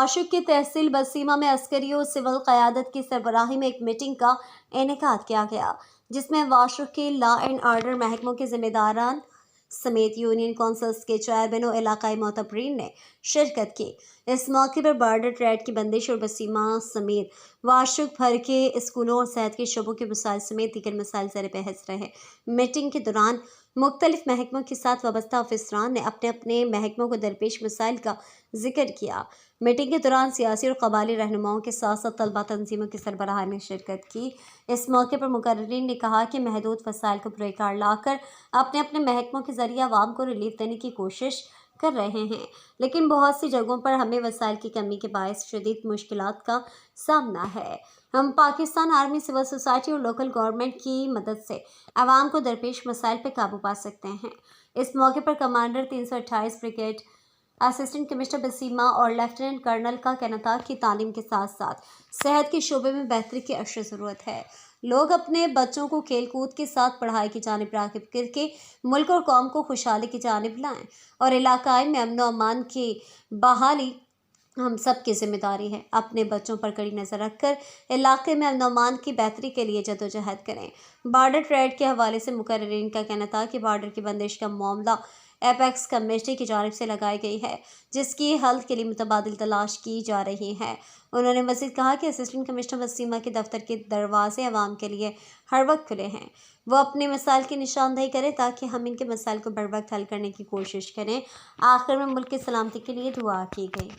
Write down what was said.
वाशुक की तहसील बसीमा में अस्करी और सिविल क़यादत की सरबराही में एक मीटिंग का इनेकाद किया गया, जिसमें वाशुक के लॉ एंड आर्डर महकमों के जिम्मेदारान समेत यूनियन काउंसिल्स के चेयरमैन और इलाकाई मोतबरीन ने शिरकत की। इस मौके पर बॉर्डर ट्रेड की बंदिश और बसीमा समेत वाशुक भर के स्कूलों और सेहत के शोबों के मसाइल समेत दीगर मसाइल ज़र बहस रहे। मीटिंग के दौरान मुख्तलिफ महकमों के साथ वाबस्ता अफसरान ने अपने अपने महकमों को दरपेश मसाइल का जिक्र किया। मीटिंग के दौरान सियासी और कबायली रहनुमाओं के साथ साथ तलबा तंजीमों की सरबराह ने शिरकत की। इस मौके पर मुकर्रिरीन ने कहा कि महदूद वसाइल को पुरकार लाकर अपने अपने महकमों के जरिए आवाम को रिलीफ देने की कोशिश कर रहे हैं, लेकिन बहुत सी जगहों पर हमें वसाइल की कमी के बायस शदीद मुश्किलात का सामना है। हम पाकिस्तान आर्मी, सिविल सोसाइटी और लोकल गवर्नमेंट की मदद से आवाम को दरपेश मसाइल पर काबू पा सकते हैं। इस मौके पर commander 328 brigade, assistant commissioner Basima और लेफ्टिनेंट कर्नल का कहना था कि तालीम के साथ साथ सेहत के शोबे में बेहतरी की अशद ज़रूरत है। लोग अपने बच्चों को खेल कूद के साथ पढ़ाई की जानिब राग़िब करके मुल्क और कौम को खुशहाली की जानिब लाएं और इलाकाई में अमन व अमान की बहाली हम सब की जिम्मेदारी है। अपने बच्चों पर कड़ी नज़र रखकर इलाके में अमन व अमान की बेहतरी के लिए जदोजहद करें। बॉर्डर ट्रेड के हवाले से मुकर्रिरीन का कहना था कि बॉर्डर की बंदिश का मामला एपेक्स कमेटी की जानिब से लगाई गई है, जिसकी हल के लिए मुतबादिल तलाश की जा रही है। उन्होंने मज़ीद कहा कि असिस्टेंट कमिश्नर वसीमा के दफ्तर के दरवाजे आवाम के लिए हर वक्त खुले हैं। वो अपने मसाइल की निशानदेही करें ताकि हम इनके मसाइल को बर वक्त हल करने की कोशिश करें। आखिर में मुल्क की सलामती के लिए दुआ की गई।